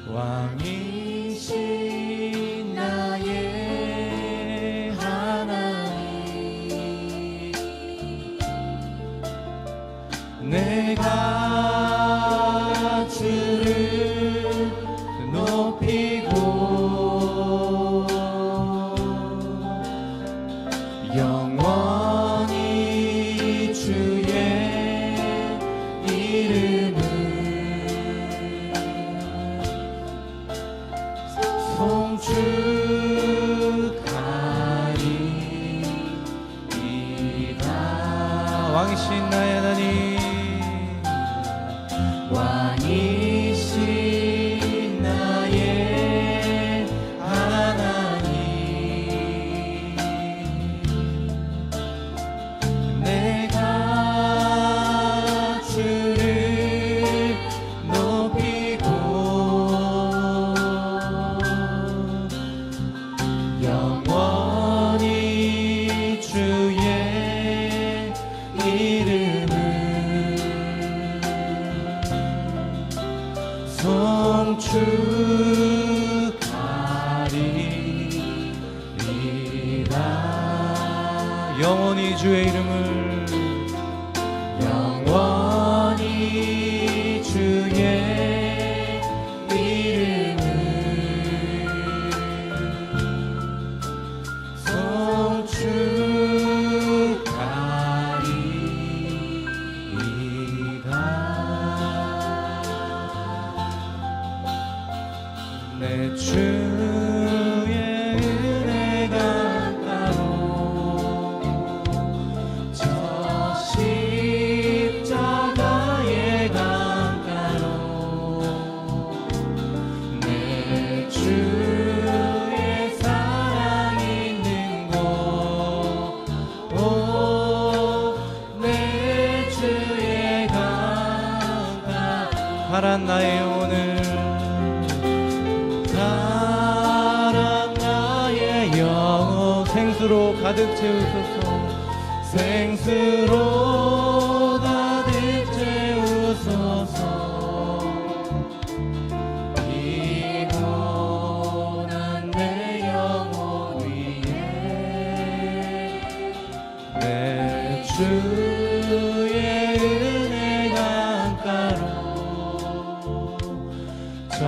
왕이신 나의 하나님, 내가 주를 높이고 영원히 주의 이름을 송축하리이다. 왕이신 나의 하나님, 왕이신 나의 하나님, 내가 주를 높이고 영원히 주의 이름을 송축하리이다. 영원히 주의 이름을, 영원히 주의 이름을 송축하리이다. 내 주의 은혜가 따로 저 십자가의 강가로 내 주의 사랑 있는 곳, 내 주의 강가, 파란 나의 영혼을, 파란 나의 영혼 생수로 가득 채우소서, 생수로 가득 채우소서. 피곤한 내 영혼 위에 내 주의 은혜 강가로 저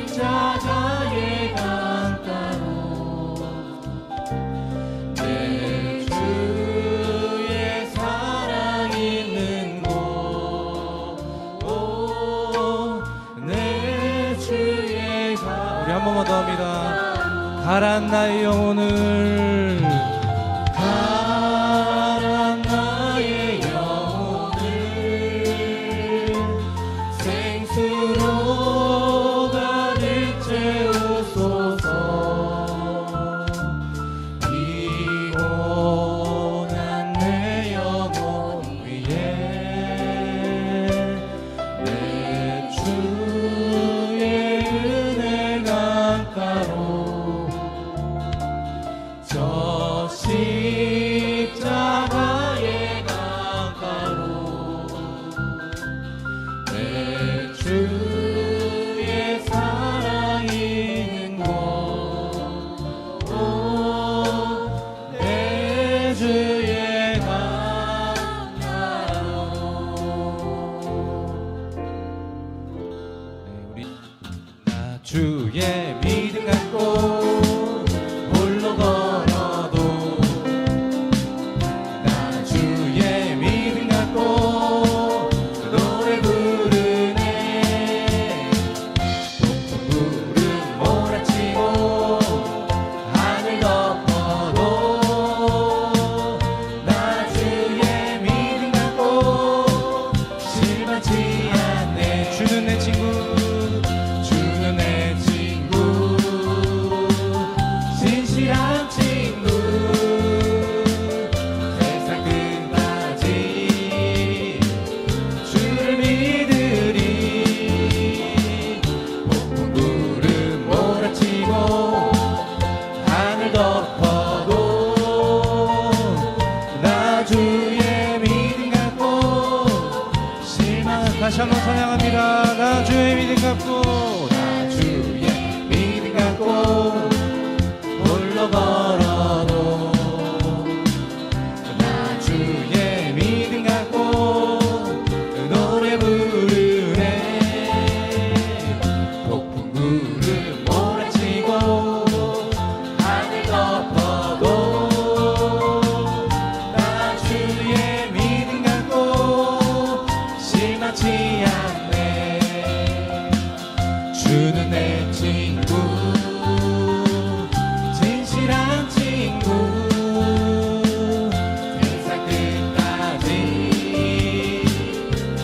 십자가의 강가로 내 주의 사랑 있는 곳, 내 주의 강. 우리 한 번만 더 합니다. 가란 나의 영혼을, 가란 나의 영혼을 생수로 가득 채우소서. 피곤한 내 영혼 위에 내 주의 은혜 강가로 저 십자가의 강가로 내 주의 사랑 있는 곳, 내 주의 강가로. 우리 나 주의 믿음 갖고 홀로 걸어도, 나 주의 믿음 갖고 노래 부르네. 폭풍 구름 몰아치고 하늘 덮어도 나 주의 믿음 갖고 실망치 않네. 주는 내 친구, 주는 내 친구, 신실한 친구. 세상 끝까지 주를 믿으리. 폭풍 구름 몰아치고 하늘 덮어도 나 주의 믿음 갖고 실망. 다시 다시 한번 찬양합니다. 나 주의 믿음 갖고 나 주의 믿음 갖고 홀로 걸어도 나 주의 믿음 갖고 노래 부르네. 폭풍 구름 몰아치고 하늘 덮어도 나 주의 믿음 갖고 실망치 않네. 주는 내 친구 진실한 친구 세상 끝까지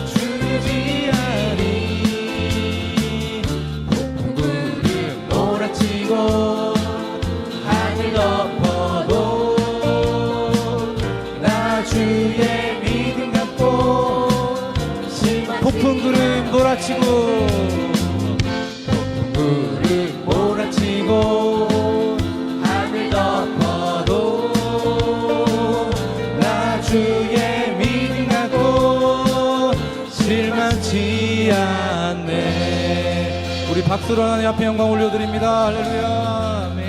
주지하리. 폭풍 구름 몰아치고 하늘 덮어도 나 주의 믿음 갖고 폭풍 구름 몰아치고 폭풍 구름 몰아치고 하늘 덮어도 나 주의 믿음 갖고 실망치 않네. 우리 박수로 하나님 앞에 영광 올려드립니다. 할렐루야. 아멘.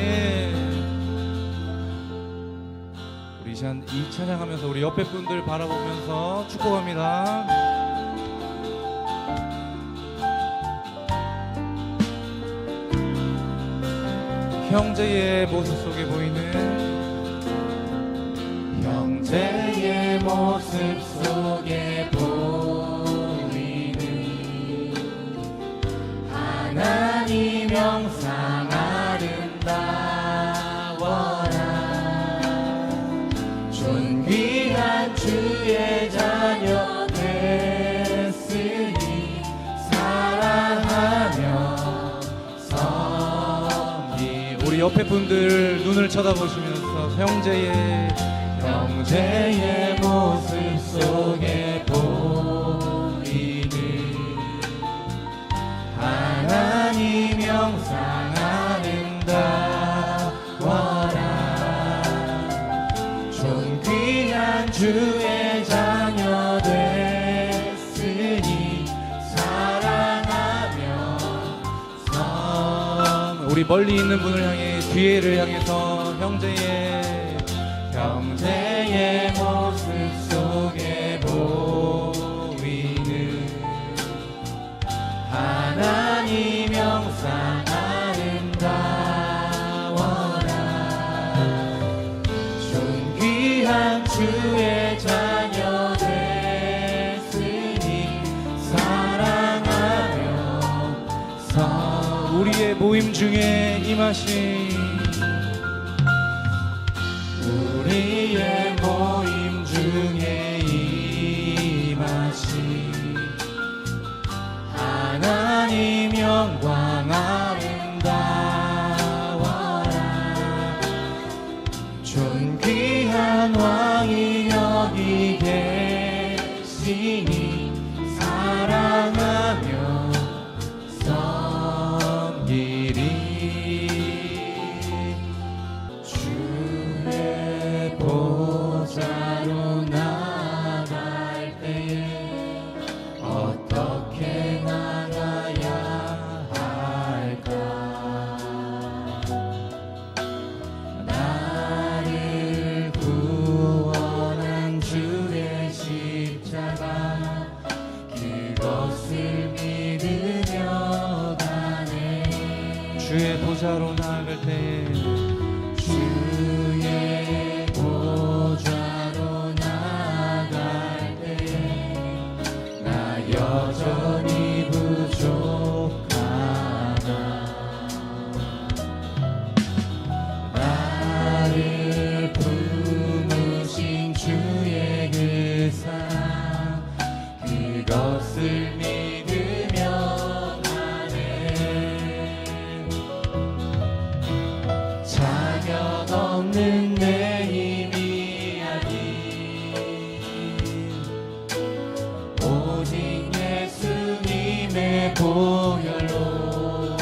우리 이 시간 이 찬양하면서 우리 옆에 분들 바라보면서 축복합니다. 형제의 모습 속에 보이는 형제의 모습 속에 보이는 하나님 영상 아름다워라. 존귀한 주의 자녀 됐으니 사랑하며 우리 옆에 분들 눈을 쳐다보시면서 형제의 모습 속에 보이는 하나님 영상 아름다워라. 존귀한 주의 자녀 됐으니 사랑하며 우리 멀리 있는 분을 향해 뒤에를 향해서 형제의 모습 속에 보이는 하나님 영상 아름다워라. 존귀한 주의 자녀 됐으니 사랑하며 우리의 모임 중에 임하신 우리의 모임 중에 임하신 하나님 영광 아름다워라. 존귀한 왕이 여기 계시니 사랑하며 섬기리. 주의 보좌로 나갈 때에 어떻게 나가야 할까. 나를 구원한 주의 십자가 그것을 믿으며 가네. 주의 보좌로 나갈 때에 주의 보좌로 나갈 때에 나 여전히 부족하나. 나를 품으신 주의 그 사랑 그것을 믿으며 가네. 자격 없는 내 힘이 아닌 오직 예수님의 보혈로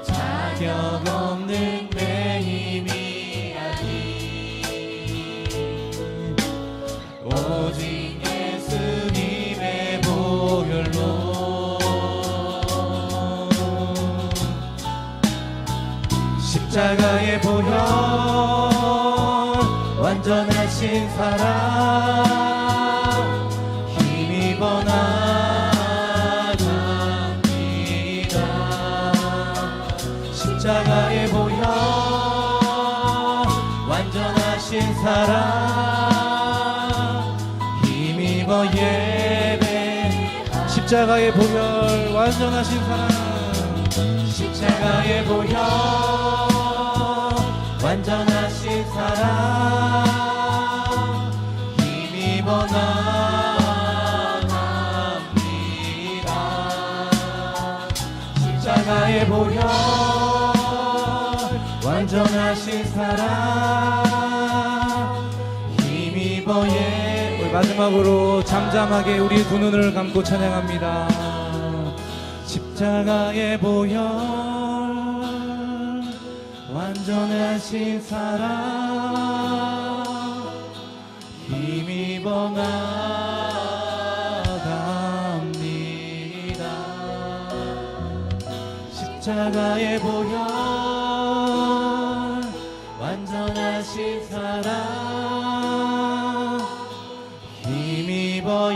자격 없는 내 힘이 아닌 오직 예수님 십자가의 보혈 완전하신 사랑 힘입어 나갑니다. 십자가의 보혈 완전하신 사랑 힘입어 예배. 십자가의 보혈 완전하신 사랑 십자가의 보혈 완전하신 사랑 힘입어 나갑니다. 십자가의 보혈 완전하신 사랑 힘입어 예. 우리 마지막으로 잠잠하게 우리 두 눈을 감고 찬양합니다. 십자가의 보혈 완전하신 사랑 힘입어 나갑니다. 십자가의 보혈 완전하신 사랑 힘입어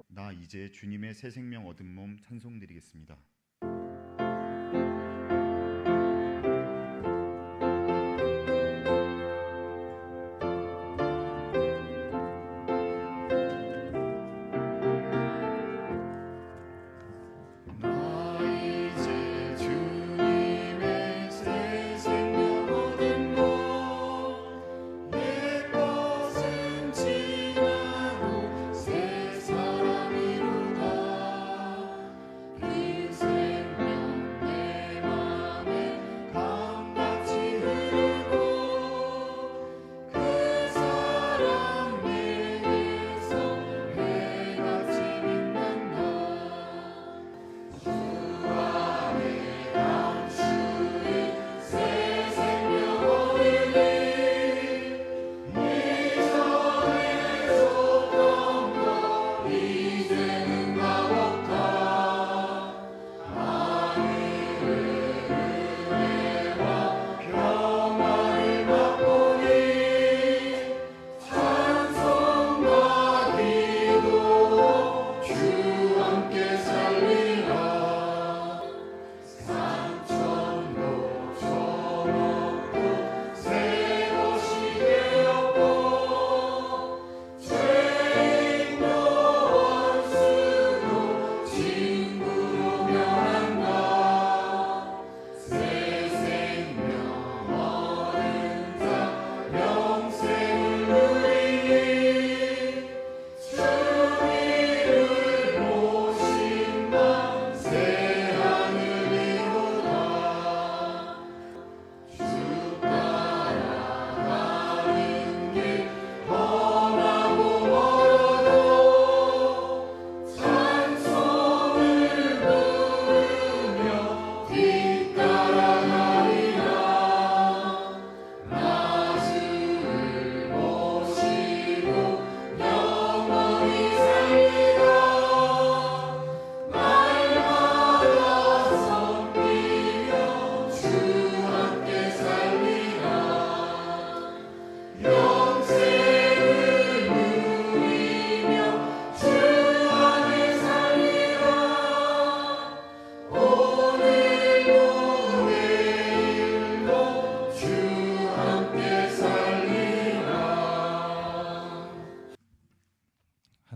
나 이제 주님의 새 생명 얻은 몸 찬송드리겠습니다.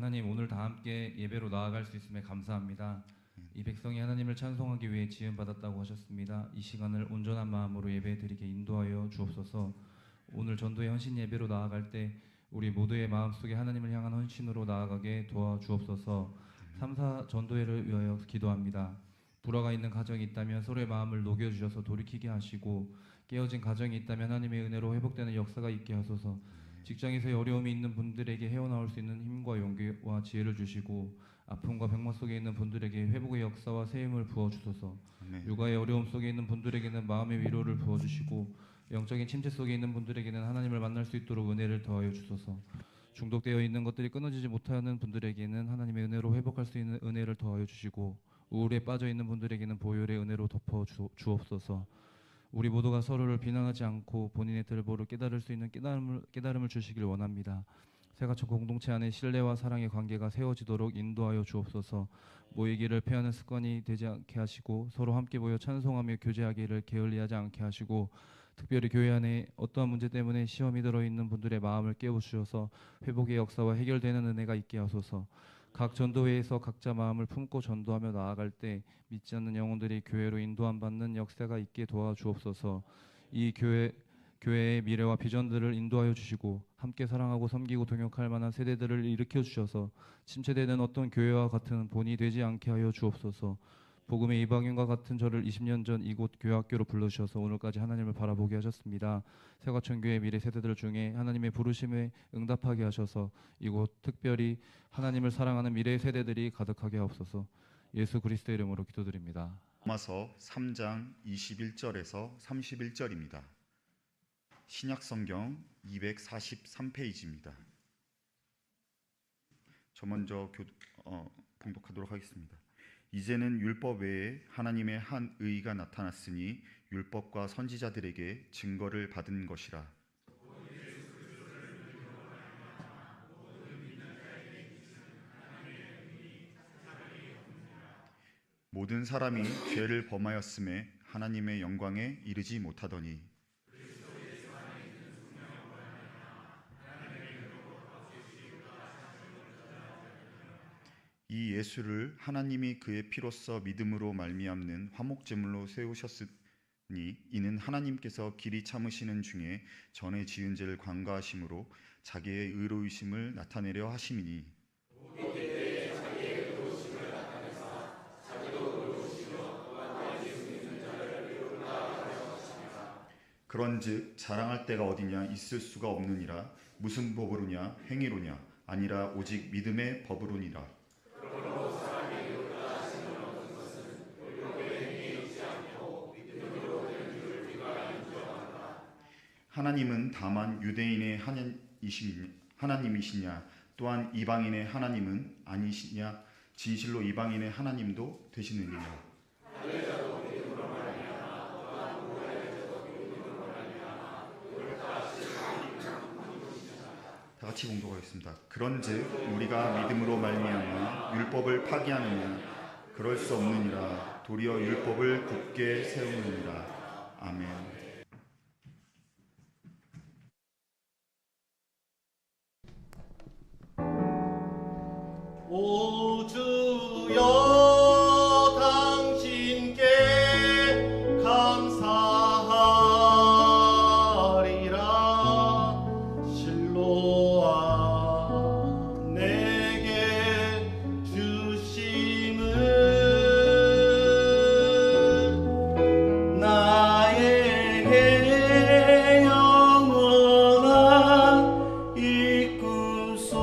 하나님, 오늘 다 함께 예배로 나아갈 수 있음에 감사합니다. 이 백성이 하나님을 찬송하기 위해 지음받았다고 하셨습니다. 이 시간을 온전한 마음으로 예배드리게 인도하여 주옵소서. 오늘 전도의 헌신 예배로 나아갈 때 우리 모두의 마음속에 하나님을 향한 헌신으로 나아가게 도와주옵소서. 3사 전도회를 위하여 기도합니다. 불화가 있는 가정이 있다면 서로의 마음을 녹여주셔서 돌이키게 하시고, 깨어진 가정이 있다면 하나님의 은혜로 회복되는 역사가 있게 하소서. 직장에서의 어려움이 있는 분들에게 헤어나올 수 있는 힘과 용기와 지혜를 주시고, 아픔과 병마 속에 있는 분들에게 회복의 역사와 새 힘을 부어주소서. 아멘. 육아의 어려움 속에 있는 분들에게는 마음의 위로를 부어주시고, 영적인 침체 속에 있는 분들에게는 하나님을 만날 수 있도록 은혜를 더하여 주소서. 중독되어 있는 것들이 끊어지지 못하는 분들에게는 하나님의 은혜로 회복할 수 있는 은혜를 더하여 주시고, 우울에 빠져 있는 분들에게는 보혈의 은혜로 덮어 주옵소서. 우리 모두가 서로를 비난하지 않고 본인의 들보를 깨달을 수 있는 깨달음을 주시길 원합니다. 새가족 공동체 안에 신뢰와 사랑의 관계가 세워지도록 인도하여 주옵소서. 모이기를 패하는 습관이 되지 않게 하시고, 서로 함께 모여 찬송하며 교제하기를 게을리하지 않게 하시고, 특별히 교회 안에 어떠한 문제 때문에 시험이 들어있는 분들의 마음을 깨우주셔서 회복의 역사와 해결되는 은혜가 있게 하소서. 각 전도회에서 각자 마음을 품고 전도하며 나아갈 때 믿지 않는 영혼들이 교회로 인도함 받는 역사가 있게 도와주옵소서. 이 교회의 미래와 비전들을 인도하여 주시고, 함께 사랑하고 섬기고 동역할 만한 세대들을 일으켜 주셔서 침체되는 어떤 교회와 같은 본이 되지 않게 하여 주옵소서. 복음의 이방인과 같은 저를 20년 전 이곳 교회학교로 불러주셔서 오늘까지 하나님을 바라보게 하셨습니다. 새과천교회 미래 세대들 중에 하나님의 부르심에 응답하게 하셔서 이곳 특별히 하나님을 사랑하는 미래 세대들이 가득하게 하옵소서. 예수 그리스도의 이름으로 기도드립니다. 로마서 3장 21절에서 31절입니다. 신약성경 243페이지입니다. 저 먼저 봉독하도록 하겠습니다. 이제는 율법 외에 하나님의 한 의가 나타났으니 율법과 선지자들에게 증거를 받은 것이라. 모든 사람이 죄를 범하였음에 하나님의 영광에 이르지 못하더니 이 예수를 하나님이 그의 피로써 믿음으로 말미암는 화목제물로 세우셨으니 이는 하나님께서 길이 참으시는 중에 전에 지은 죄를 관과하심으로 자기의 의로우심을 나타내려 하심이니 그런즉 자랑할 데가 어디냐 있을 수가 없느니라. 무슨 법으로냐 행위로냐 아니라 오직 믿음의 법으로니라. 하나님은 다만 유대인의 하나님이시냐 또한 이방인의 하나님은 아니시냐 진실로 이방인의 하나님도 되시느니라. 다 같이 봉독하겠습니다. 그런즉 우리가 믿음으로 말미암아 율법을 파기하느냐 그럴 수 없느니라. 도리어 율법을 굳게 세우느니라. 아멘. 오 주여 당신께 감사하리라. 실로와 내게 주심은 나에게 영원한 입구 속에서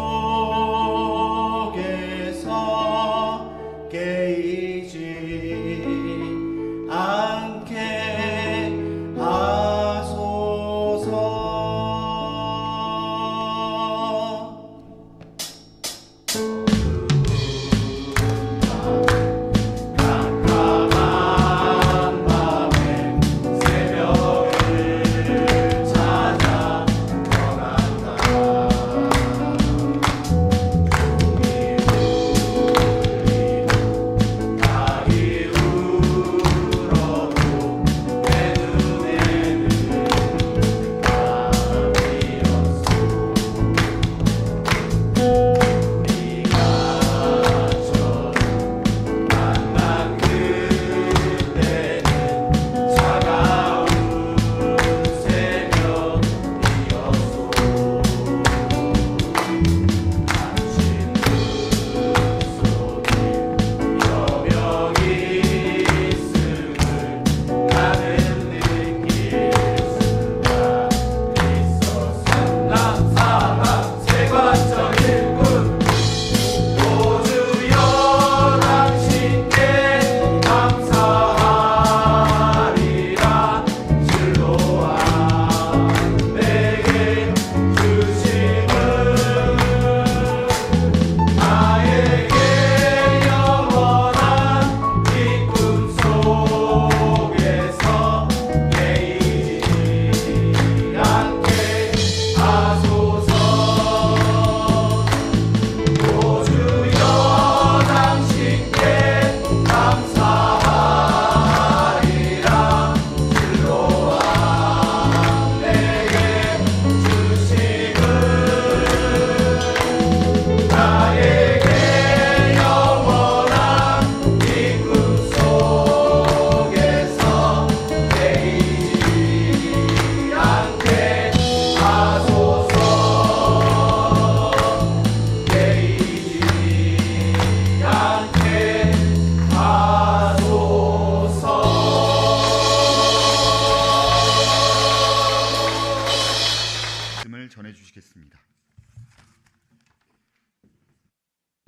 주시겠습니다.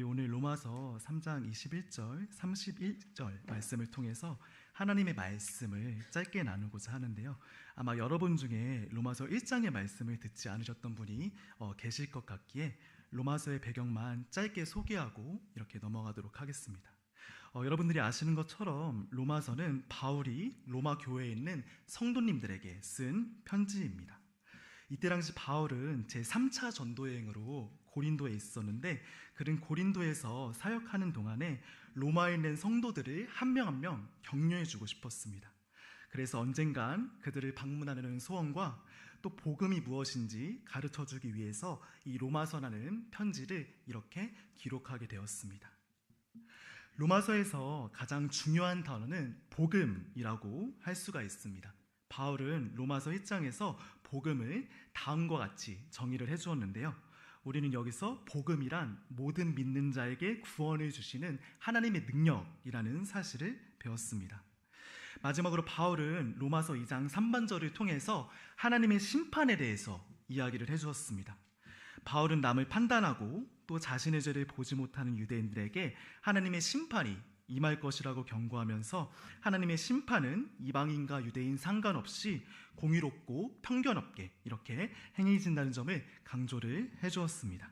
오늘 로마서 3장 21절, 31절 말씀을 통해서 하나님의 말씀을 짧게 나누고자 하는데요. 아마 여러분 중에 로마서 1장의 말씀을 듣지 않으셨던 분이 계실 것 같기에 로마서의 배경만 짧게 소개하고 이렇게 넘어가도록 하겠습니다. 여러분들이 아시는 것처럼 로마서는 바울이 로마 교회에 있는 성도님들에게 쓴 편지입니다. 이때 당시 바울은 제3차 전도여행으로 고린도에 있었는데 그는 고린도에서 사역하는 동안에 로마에 있는 성도들을 한 명 한 명 격려해주고 싶었습니다. 그래서 언젠간 그들을 방문하려는 소원과 또 복음이 무엇인지 가르쳐주기 위해서 이 로마서라는 편지를 이렇게 기록하게 되었습니다. 로마서에서 가장 중요한 단어는 복음이라고 할 수가 있습니다. 바울은 로마서 1장에서 복음을 다음과 같이 정의를 해주었는데요. 우리는 여기서 복음이란 모든 믿는 자에게 구원을 주시는 하나님의 능력이라는 사실을 배웠습니다. 마지막으로 바울은 로마서 2장 3반절을 통해서 하나님의 심판에 대해서 이야기를 해주었습니다. 바울은 남을 판단하고 또 자신의 죄를 보지 못하는 유대인들에게 하나님의 심판이 임할 것이라고 경고하면서 하나님의 심판은 이방인과 유대인 상관없이 공의롭고 편견 없게 이렇게 행해진다는 점을 강조를 해주었습니다.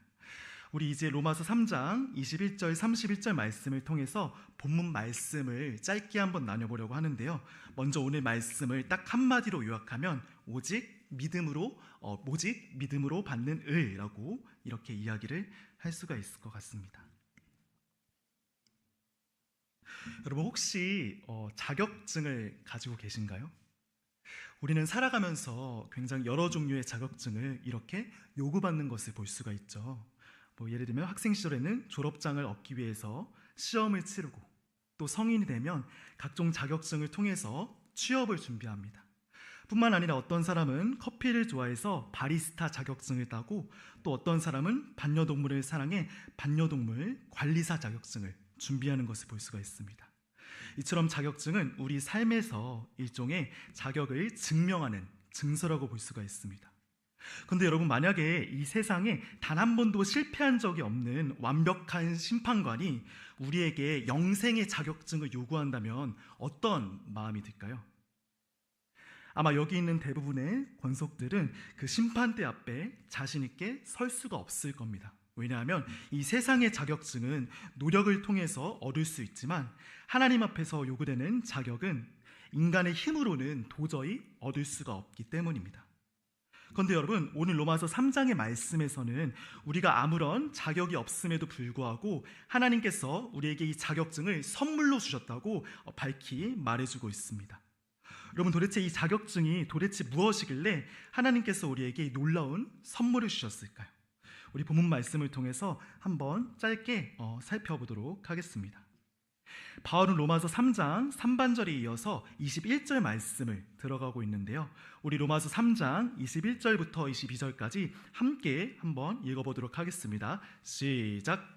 우리 이제 로마서 3장 21절 31절 말씀을 통해서 본문 말씀을 짧게 한번 나눠보려고 하는데요. 먼저 오늘 말씀을 딱 한마디로 요약하면 오직 믿음으로 받는 의라고 이렇게 이야기를 할 수가 있을 것 같습니다. 여러분 혹시 자격증을 가지고 계신가요? 우리는 살아가면서 굉장히 여러 종류의 자격증을 이렇게 요구받는 것을 볼 수가 있죠. 예를 들면 학생 시절에는 졸업장을 얻기 위해서 시험을 치르고 또 성인이 되면 각종 자격증을 통해서 취업을 준비합니다. 뿐만 아니라 어떤 사람은 커피를 좋아해서 바리스타 자격증을 따고 또 어떤 사람은 반려동물을 사랑해 반려동물 관리사 자격증을 준비하는 것을 볼 수가 있습니다. 이처럼 자격증은 우리 삶에서 일종의 자격을 증명하는 증서라고 볼 수가 있습니다. 그런데 여러분 만약에 이 세상에 단 한 번도 실패한 적이 없는 완벽한 심판관이 우리에게 영생의 자격증을 요구한다면 어떤 마음이 들까요? 아마 여기 있는 대부분의 권속들은 그 심판대 앞에 자신 있게 설 수가 없을 겁니다. 왜냐하면 이 세상의 자격증은 노력을 통해서 얻을 수 있지만 하나님 앞에서 요구되는 자격은 인간의 힘으로는 도저히 얻을 수가 없기 때문입니다. 그런데 여러분 오늘 로마서 3장의 말씀에서는 우리가 아무런 자격이 없음에도 불구하고 하나님께서 우리에게 이 자격증을 선물로 주셨다고 밝히 말해주고 있습니다. 여러분 도대체 이 자격증이 도대체 무엇이길래 하나님께서 우리에게 이 놀라운 선물을 주셨을까요? 우리 본문 말씀을 통해서 한번 짧게 살펴보도록 하겠습니다. 바울은 로마서 3장 3반절에 이어서 21절 말씀을 들어가고 있는데요. 우리 로마서 3장 21절부터 22절까지 함께 한번 읽어보도록 하겠습니다. 시작!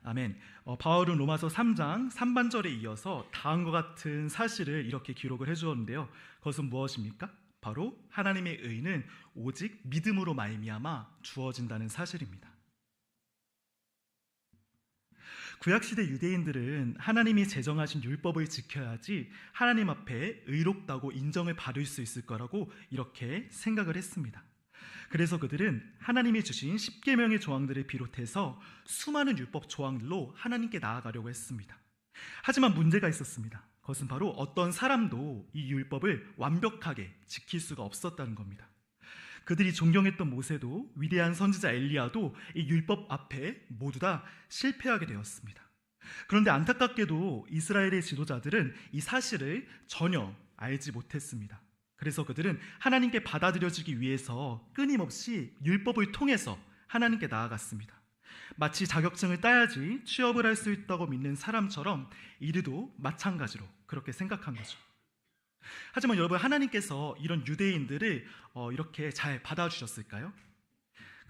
아멘. 바울은 로마서 3장 3반절에 이어서 다음과 같은 사실을 이렇게 기록을 해주었는데요. 그것은 무엇입니까? 바로 하나님의 의는 오직 믿음으로 말미암아 주어진다는 사실입니다. 구약시대 유대인들은 하나님이 제정하신 율법을 지켜야지 하나님 앞에 의롭다고 인정을 받을 수 있을 거라고 이렇게 생각을 했습니다. 그래서 그들은 하나님이 주신 10계명의 조항들을 비롯해서 수많은 율법 조항들로 하나님께 나아가려고 했습니다. 하지만 문제가 있었습니다. 그것은 바로 어떤 사람도 이 율법을 완벽하게 지킬 수가 없었다는 겁니다. 그들이 존경했던 모세도 위대한 선지자 엘리야도 이 율법 앞에 모두 다 실패하게 되었습니다. 그런데 안타깝게도 이스라엘의 지도자들은 이 사실을 전혀 알지 못했습니다. 그래서 그들은 하나님께 받아들여지기 위해서 끊임없이 율법을 통해서 하나님께 나아갔습니다. 마치 자격증을 따야지 취업을 할 수 있다고 믿는 사람처럼 이들도 마찬가지로 그렇게 생각한 거죠. 하지만 여러분 하나님께서 이런 유대인들을 이렇게 잘 받아주셨을까요?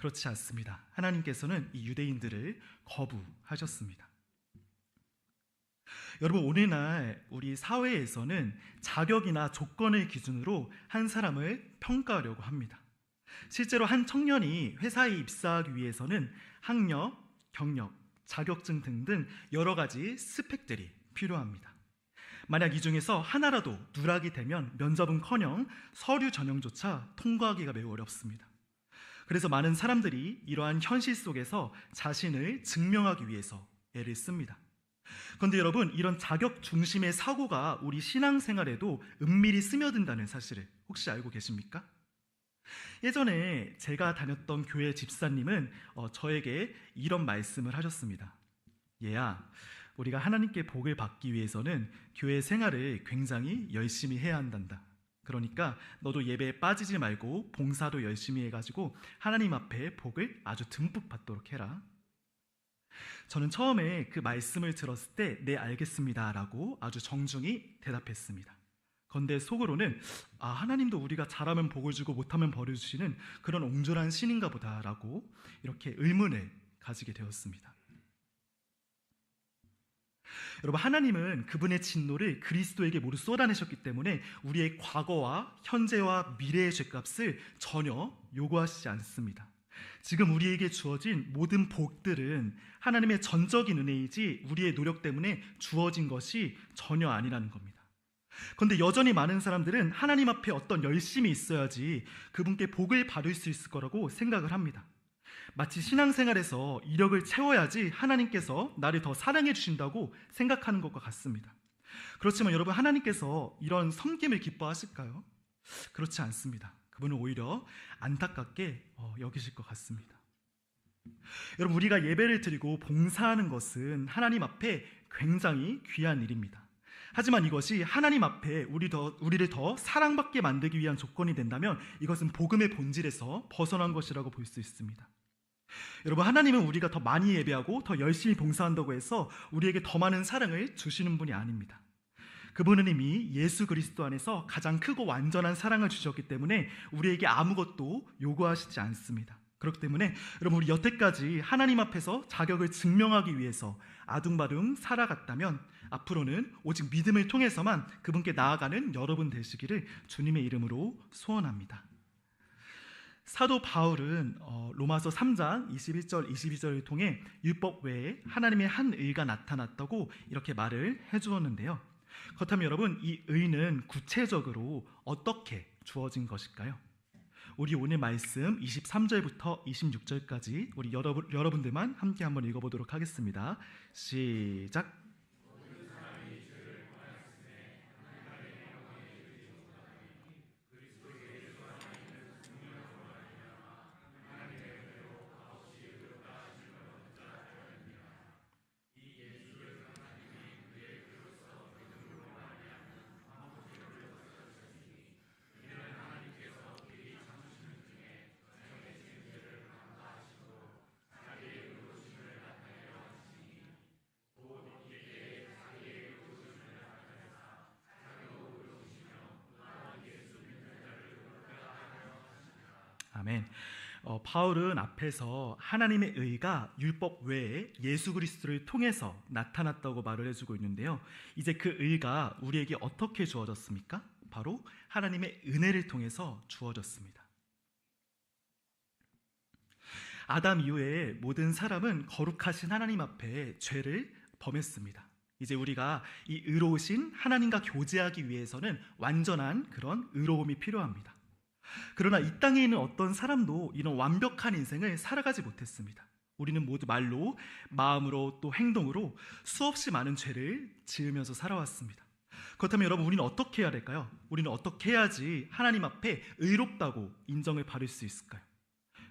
그렇지 않습니다. 하나님께서는 이 유대인들을 거부하셨습니다. 여러분, 오늘날 우리 사회에서는 자격이나 조건을 기준으로 한 사람을 평가하려고 합니다. 실제로 한 청년이 회사에 입사하기 위해서는 학력, 경력, 자격증 등등 여러 가지 스펙들이 필요합니다. 만약 이 중에서 하나라도 누락이 되면 면접은커녕 서류 전형조차 통과하기가 매우 어렵습니다. 그래서 많은 사람들이 이러한 현실 속에서 자신을 증명하기 위해서 애를 씁니다. 그런데 여러분, 이런 자격 중심의 사고가 우리 신앙생활에도 은밀히 스며든다는 사실을 혹시 알고 계십니까? 예전에 제가 다녔던 교회 집사님은 저에게 이런 말씀을 하셨습니다. 얘야, 우리가 하나님께 복을 받기 위해서는 교회 생활을 굉장히 열심히 해야 한단다. 그러니까 너도 예배에 빠지지 말고 봉사도 열심히 해가지고 하나님 앞에 복을 아주 듬뿍 받도록 해라. 저는 처음에 그 말씀을 들었을 때 네, 알겠습니다 라고 아주 정중히 대답했습니다. 그런데 속으로는 하나님도 우리가 잘하면 복을 주고 못하면 벌을 주시는 그런 옹졸한 신인가 보다라고 이렇게 의문을 가지게 되었습니다. 여러분, 하나님은 그분의 진노를 그리스도에게 모두 쏟아내셨기 때문에 우리의 과거와 현재와 미래의 죄값을 전혀 요구하시지 않습니다. 지금 우리에게 주어진 모든 복들은 하나님의 전적인 은혜이지 우리의 노력 때문에 주어진 것이 전혀 아니라는 겁니다. 그런데 여전히 많은 사람들은 하나님 앞에 어떤 열심이 있어야지 그분께 복을 받을 수 있을 거라고 생각을 합니다. 마치 신앙생활에서 이력을 채워야지 하나님께서 나를 더 사랑해 주신다고 생각하는 것과 같습니다. 그렇지만 여러분, 하나님께서 이런 섬김을 기뻐하실까요? 그렇지 않습니다. 그분은 오히려 안타깝게 여기실 것 같습니다. 여러분, 우리가 예배를 드리고 봉사하는 것은 하나님 앞에 굉장히 귀한 일입니다. 하지만 이것이 하나님 앞에 우리를 더 사랑받게 만들기 위한 조건이 된다면 이것은 복음의 본질에서 벗어난 것이라고 볼 수 있습니다. 여러분, 하나님은 우리가 더 많이 예배하고 더 열심히 봉사한다고 해서 우리에게 더 많은 사랑을 주시는 분이 아닙니다. 그분은 이미 예수 그리스도 안에서 가장 크고 완전한 사랑을 주셨기 때문에 우리에게 아무것도 요구하시지 않습니다. 그렇기 때문에 여러분, 우리 여태까지 하나님 앞에서 자격을 증명하기 위해서 아둥바둥 살아갔다면 앞으로는 오직 믿음을 통해서만 그분께 나아가는 여러분 되시기를 주님의 이름으로 소원합니다. 사도 바울은 로마서 3장 21절 22절을 통해 율법 외에 하나님의 한 의가 나타났다고 이렇게 말을 해주었는데요. 그렇다면 여러분, 이 의는 구체적으로 어떻게 주어진 것일까요? 우리 오늘 말씀 23절부터 26절까지 우리 여러분들만 함께 한번 읽어보도록 하겠습니다. 시작. 아멘. 바울은 앞에서 하나님의 의가 율법 외에 예수 그리스도를 통해서 나타났다고 말을 해주고 있는데요. 이제 그 의가 우리에게 어떻게 주어졌습니까? 바로 하나님의 은혜를 통해서 주어졌습니다. 아담 이후에 모든 사람은 거룩하신 하나님 앞에 죄를 범했습니다. 이제 우리가 이 의로우신 하나님과 교제하기 위해서는 완전한 그런 의로움이 필요합니다. 그러나 이 땅에 있는 어떤 사람도 이런 완벽한 인생을 살아가지 못했습니다. 우리는 모두 말로, 마음으로, 또 행동으로 수없이 많은 죄를 지으면서 살아왔습니다. 그렇다면 여러분, 우리는 어떻게 해야 될까요? 우리는 어떻게 해야지 하나님 앞에 의롭다고 인정을 받을 수 있을까요?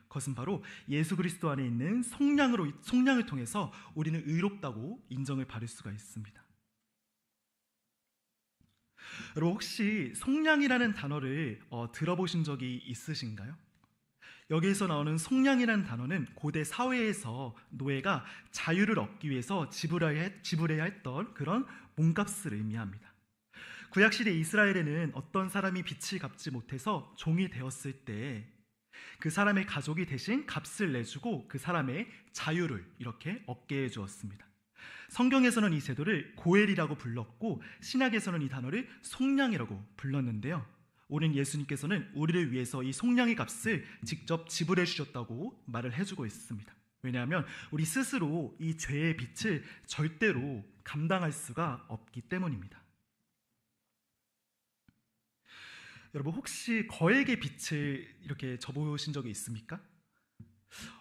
그것은 바로 예수 그리스도 안에 있는 속량을 통해서 우리는 의롭다고 인정을 받을 수가 있습니다. 여러분, 혹시 속량이라는 단어를 들어보신 적이 있으신가요? 여기에서 나오는 속량이라는 단어는 고대 사회에서 노예가 자유를 얻기 위해서 지불해야 했던 그런 몸값을 의미합니다. 구약시대 이스라엘에는 어떤 사람이 빚을 갚지 못해서 종이 되었을 때 그 사람의 가족이 대신 값을 내주고 그 사람의 자유를 이렇게 얻게 해주었습니다. 성경에서는 이 제도를 고엘이라고 불렀고 신약에서는 이 단어를 속량이라고 불렀는데요. 오늘 예수님께서는 우리를 위해서 이 속량의 값을 직접 지불해 주셨다고 말을 해주고 있습니다. 왜냐하면 우리 스스로 이 죄의 빚을 절대로 감당할 수가 없기 때문입니다. 여러분 혹시 거액의 빚을 이렇게 져보신 적이 있습니까?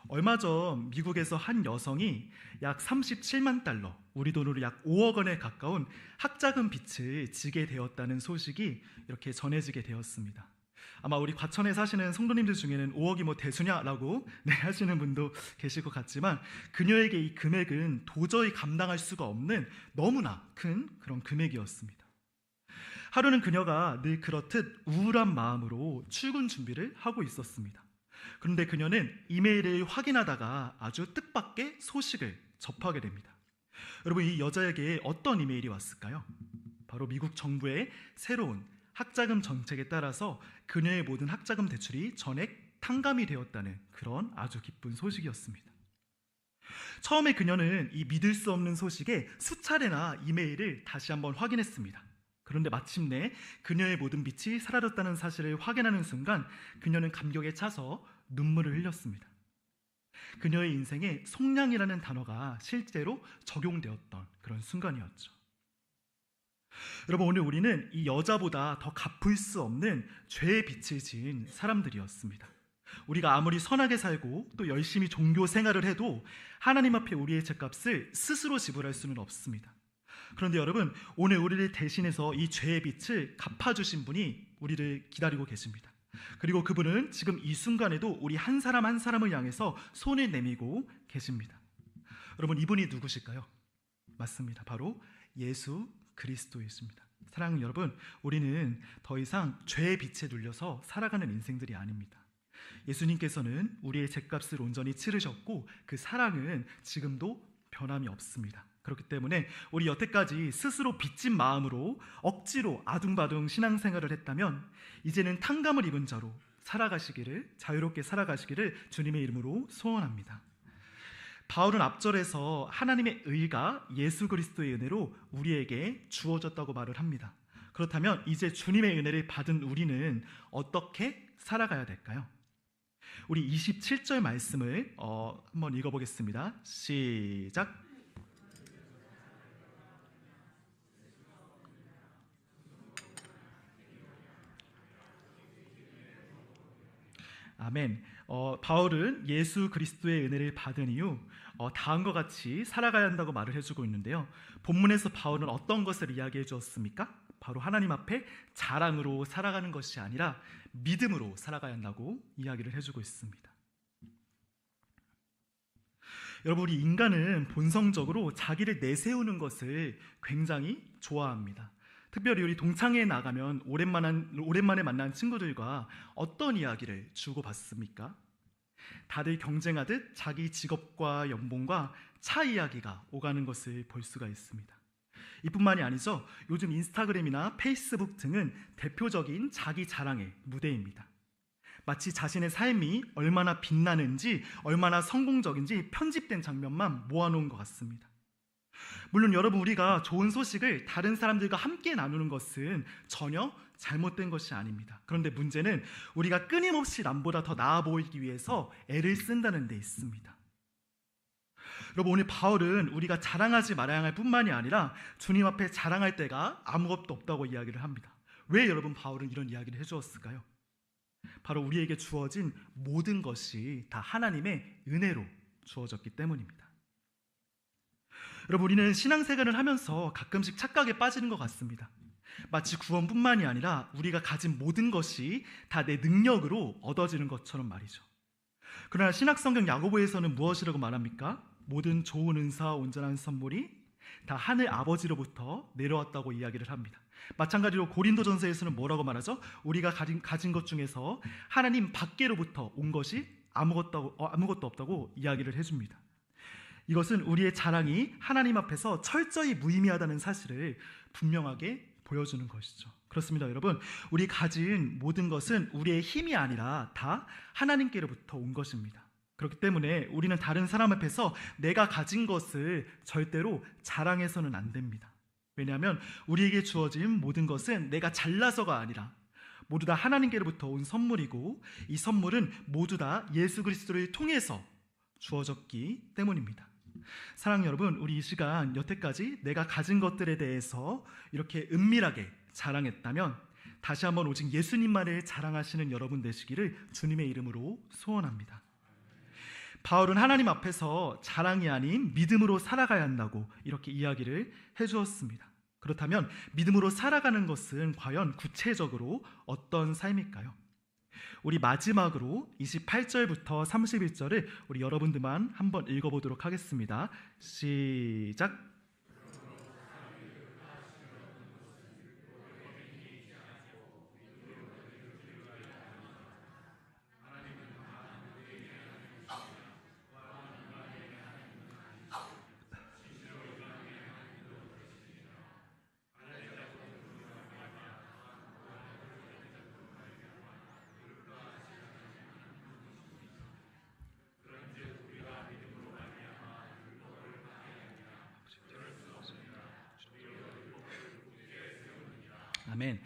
얼마 전 미국에서 한 여성이 약 37만 달러, 우리 돈으로 약 5억 원에 가까운 학자금 빚을 지게 되었다는 소식이 이렇게 전해지게 되었습니다. 아마 우리 과천에 사시는 성도님들 중에는 5억이 뭐 대수냐라고 하시는 분도 계실 것 같지만 그녀에게 이 금액은 도저히 감당할 수가 없는 너무나 큰 그런 금액이었습니다. 하루는 그녀가 늘 그렇듯 우울한 마음으로 출근 준비를 하고 있었습니다. 그런데 그녀는 이메일을 확인하다가 아주 뜻밖의 소식을 접하게 됩니다. 여러분 이 여자에게 어떤 이메일이 왔을까요? 바로 미국 정부의 새로운 학자금 정책에 따라서 그녀의 모든 학자금 대출이 전액 탕감이 되었다는 그런 아주 기쁜 소식이었습니다. 처음에 그녀는 이 믿을 수 없는 소식에 수차례나 이메일을 다시 한번 확인했습니다. 그런데 마침내 그녀의 모든 빚이 사라졌다는 사실을 확인하는 순간 그녀는 감격에 차서 눈물을 흘렸습니다. 그녀의 인생에 속량이라는 단어가 실제로 적용되었던 그런 순간이었죠. 여러분 오늘 우리는 이 여자보다 더 갚을 수 없는 죄의 빚을 지은 사람들이었습니다. 우리가 아무리 선하게 살고 또 열심히 종교 생활을 해도 하나님 앞에 우리의 죄값을 스스로 지불할 수는 없습니다. 그런데 여러분 오늘 우리를 대신해서 이 죄의 빚을 갚아주신 분이 우리를 기다리고 계십니다. 그리고 그분은 지금 이 순간에도 우리 한 사람 한 사람을 향해서 손을 내밀고 계십니다. 여러분 이분이 누구실까요? 맞습니다. 바로 예수 그리스도이십니다. 사랑하는 여러분, 우리는 더 이상 죄의 빚에 눌려서 살아가는 인생들이 아닙니다. 예수님께서는 우리의 죄값을 온전히 치르셨고 그 사랑은 지금도 변함이 없습니다. 그렇기 때문에 우리 여태까지 스스로 빚진 마음으로 억지로 아둥바둥 신앙생활을 했다면 이제는 탕감을 입은 자로 살아가시기를, 자유롭게 살아가시기를 주님의 이름으로 소원합니다. 바울은 앞절에서 하나님의 의가 예수 그리스도의 은혜로 우리에게 주어졌다고 말을 합니다. 그렇다면 이제 주님의 은혜를 받은 우리는 어떻게 살아가야 될까요? 우리 27절 말씀을 한번 읽어보겠습니다. 시작. 아멘. 바울은 예수 그리스도의 은혜를 받은 이후 다음과 같이 살아가야 한다고 말을 해주고 있는데요. 본문에서 바울은 어떤 것을 이야기해 주었습니까? 바로 하나님 앞에 자랑으로 살아가는 것이 아니라 믿음으로 살아가야 한다고 이야기를 해주고 있습니다. 여러분 우리 인간은 본성적으로 자기를 내세우는 것을 굉장히 좋아합니다. 특별히 우리 동창회에 나가면 오랜만에 만난 친구들과 어떤 이야기를 주고받습니까? 다들 경쟁하듯 자기 직업과 연봉과 차 이야기가 오가는 것을 볼 수가 있습니다. 이뿐만이 아니죠. 요즘 인스타그램이나 페이스북 등은 대표적인 자기 자랑의 무대입니다. 마치 자신의 삶이 얼마나 빛나는지, 얼마나 성공적인지 편집된 장면만 모아놓은 것 같습니다. 물론 여러분 우리가 좋은 소식을 다른 사람들과 함께 나누는 것은 전혀 잘못된 것이 아닙니다. 그런데 문제는 우리가 끊임없이 남보다 더 나아 보이기 위해서 애를 쓴다는 데 있습니다. 여러분 오늘 바울은 우리가 자랑하지 말아야 할 뿐만이 아니라 주님 앞에 자랑할 때가 아무것도 없다고 이야기를 합니다. 왜 여러분 바울은 이런 이야기를 해주었을까요? 바로 우리에게 주어진 모든 것이 다 하나님의 은혜로 주어졌기 때문입니다. 여러분 우리는 신앙생활을 하면서 가끔씩 착각에 빠지는 것 같습니다. 마치 구원뿐만이 아니라 우리가 가진 모든 것이 다 내 능력으로 얻어지는 것처럼 말이죠. 그러나 신약성경 야고보에서는 무엇이라고 말합니까? 모든 좋은 은사와 온전한 선물이 다 하늘 아버지로부터 내려왔다고 이야기를 합니다. 마찬가지로 고린도전서에서는 뭐라고 말하죠? 우리가 가진 것 중에서 하나님 밖에로부터 온 것이 아무것도 없다고 이야기를 해줍니다. 이것은 우리의 자랑이 하나님 앞에서 철저히 무의미하다는 사실을 분명하게 보여주는 것이죠. 그렇습니다, 여러분. 우리 가진 모든 것은 우리의 힘이 아니라 다 하나님께로부터 온 것입니다. 그렇기 때문에 우리는 다른 사람 앞에서 내가 가진 것을 절대로 자랑해서는 안 됩니다. 왜냐하면 우리에게 주어진 모든 것은 내가 잘나서가 아니라 모두 다 하나님께로부터 온 선물이고, 이 선물은 모두 다 예수 그리스도를 통해서 주어졌기 때문입니다. 사랑하는 여러분, 우리 이 시간 여태까지 내가 가진 것들에 대해서 이렇게 은밀하게 자랑했다면 다시 한번 오직 예수님만을 자랑하시는 여러분 되시기를 주님의 이름으로 소원합니다. 바울은 하나님 앞에서 자랑이 아닌 믿음으로 살아가야 한다고 이렇게 이야기를 해주었습니다. 그렇다면 믿음으로 살아가는 것은 과연 구체적으로 어떤 삶일까요? 우리 마지막으로 28절부터 31절을 우리 여러분들만 한번 읽어보도록 하겠습니다. 시작. 아멘.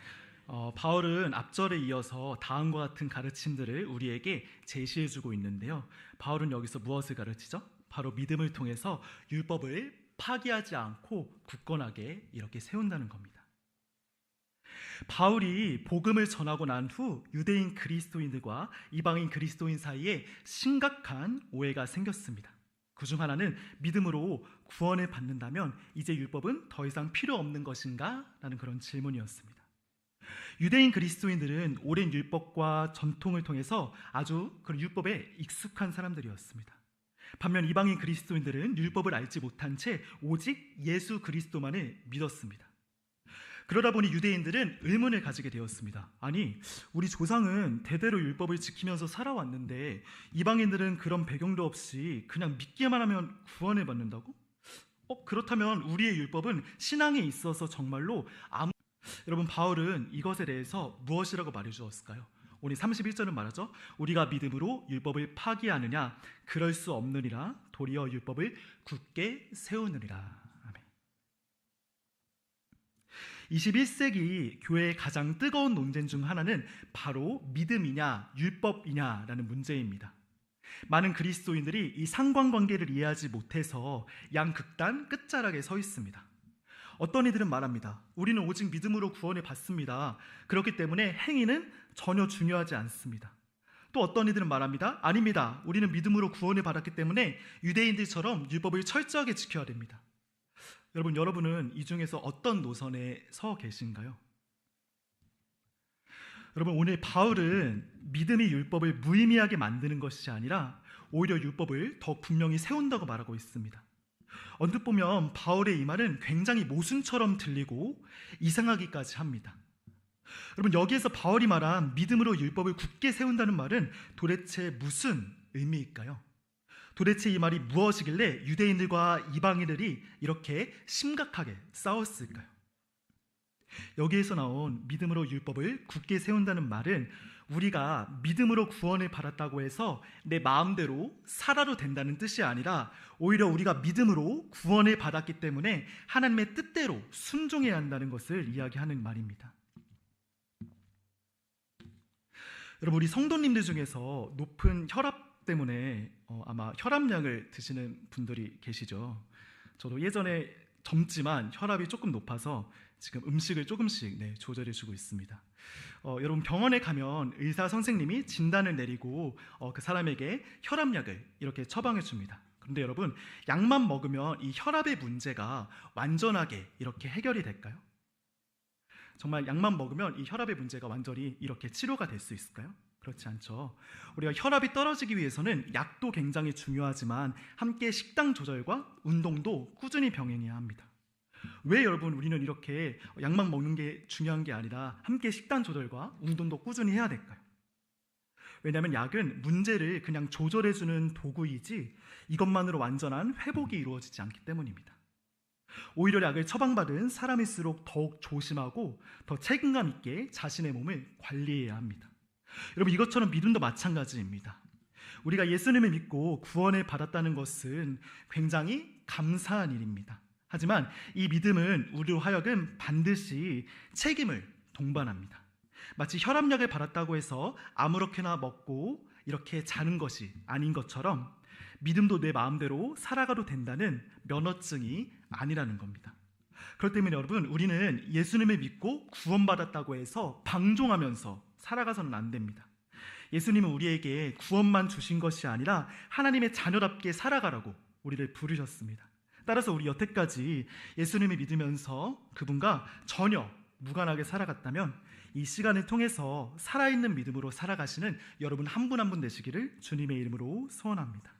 바울은 앞절에 이어서 다음과 같은 가르침들을 우리에게 제시해주고 있는데요. 바울은 여기서 무엇을 가르치죠? 바로 믿음을 통해서 율법을 파기하지 않고 굳건하게 이렇게 세운다는 겁니다. 바울이 복음을 전하고 난 후 유대인 그리스도인들과 이방인 그리스도인 사이에 심각한 오해가 생겼습니다. 그중 하나는 믿음으로 구원을 받는다면 이제 율법은 더 이상 필요 없는 것인가? 라는 그런 질문이었습니다. 유대인 그리스도인들은 오랜 율법과 전통을 통해서 아주 그 율법에 익숙한 사람들이었습니다. 반면 이방인 그리스도인들은 율법을 알지 못한 채 오직 예수 그리스도만을 믿었습니다. 그러다 보니 유대인들은 의문을 가지게 되었습니다. 아니, 우리 조상은 대대로 율법을 지키면서 살아왔는데 이방인들은 그런 배경도 없이 그냥 믿기만 하면 구원을 받는다고? 그렇다면 우리의 율법은 신앙에 있어서 정말로 여러분, 바울은 이것에 대해서 무엇이라고 말해주었을까요? 오늘 31절은 말하죠. 우리가 믿음으로 율법을 파기하느냐? 그럴 수 없느니라. 도리어 율법을 굳게 세우느니라. 21세기 교회의 가장 뜨거운 논쟁 중 하나는 바로 믿음이냐 율법이냐라는 문제입니다. 많은 그리스도인들이 이 상관관계를 이해하지 못해서 양극단 끝자락에 서 있습니다. 어떤 이들은 말합니다. 우리는 오직 믿음으로 구원을 받습니다. 그렇기 때문에 행위는 전혀 중요하지 않습니다. 또 어떤 이들은 말합니다. 아닙니다. 우리는 믿음으로 구원을 받았기 때문에 유대인들처럼 율법을 철저하게 지켜야 됩니다. 여러분은 이 중에서 어떤 노선에 서 계신가요? 여러분, 오늘 바울은 믿음이 율법을 무의미하게 만드는 것이 아니라 오히려 율법을 더 분명히 세운다고 말하고 있습니다. 언뜻 보면 바울의 이 말은 굉장히 모순처럼 들리고 이상하기까지 합니다. 여러분, 여기에서 바울이 말한 믿음으로 율법을 굳게 세운다는 말은 도대체 무슨 의미일까요? 도대체 이 말이 무엇이길래 유대인들과 이방인들이 이렇게 심각하게 싸웠을까요? 여기에서 나온 믿음으로 율법을 굳게 세운다는 말은 우리가 믿음으로 구원을 받았다고 해서 내 마음대로 살아도 된다는 뜻이 아니라 오히려 우리가 믿음으로 구원을 받았기 때문에 하나님의 뜻대로 순종해야 한다는 것을 이야기하는 말입니다. 여러분, 우리 성도님들 중에서 높은 혈압 때문에 아마 혈압약을 드시는 분들이 계시죠. 저도 예전에 젊지만 혈압이 조금 높아서 지금 음식을 조금씩 조절해 주고 있습니다. 여러분, 병원에 가면 의사 선생님이 진단을 내리고 그 사람에게 혈압약을 이렇게 처방해 줍니다. 그런데 여러분, 약만 먹으면 이 혈압의 문제가 완전하게 이렇게 해결이 될까요? 정말 약만 먹으면 이 혈압의 문제가 완전히 이렇게 치료가 될 수 있을까요? 그렇지 않죠. 우리가 혈압이 떨어지기 위해서는 약도 굉장히 중요하지만 함께 식단 조절과 운동도 꾸준히 병행해야 합니다. 왜 여러분 우리는 이렇게 약만 먹는 게 중요한 게 아니라 함께 식단 조절과 운동도 꾸준히 해야 될까요? 왜냐하면 약은 문제를 그냥 조절해주는 도구이지 이것만으로 완전한 회복이 이루어지지 않기 때문입니다. 오히려 약을 처방받은 사람일수록 더욱 조심하고 더 책임감 있게 자신의 몸을 관리해야 합니다. 여러분, 이것처럼 믿음도 마찬가지입니다. 우리가 예수님을 믿고 구원을 받았다는 것은 굉장히 감사한 일입니다. 하지만 이 믿음은 우리로 하여금 반드시 책임을 동반합니다. 마치 혈압약을 받았다고 해서 아무렇게나 먹고 이렇게 자는 것이 아닌 것처럼 믿음도 내 마음대로 살아가도 된다는 면허증이 아니라는 겁니다. 그렇기 때문에 여러분, 우리는 예수님을 믿고 구원받았다고 해서 방종하면서 살아가서는 안 됩니다. 예수님은 우리에게 구원만 주신 것이 아니라 하나님의 자녀답게 살아가라고 우리를 부르셨습니다. 따라서 우리 여태까지 예수님을 믿으면서 그분과 전혀 무관하게 살아갔다면 이 시간을 통해서 살아있는 믿음으로 살아가시는 여러분 한 분 한 분 되시기를 주님의 이름으로 소원합니다.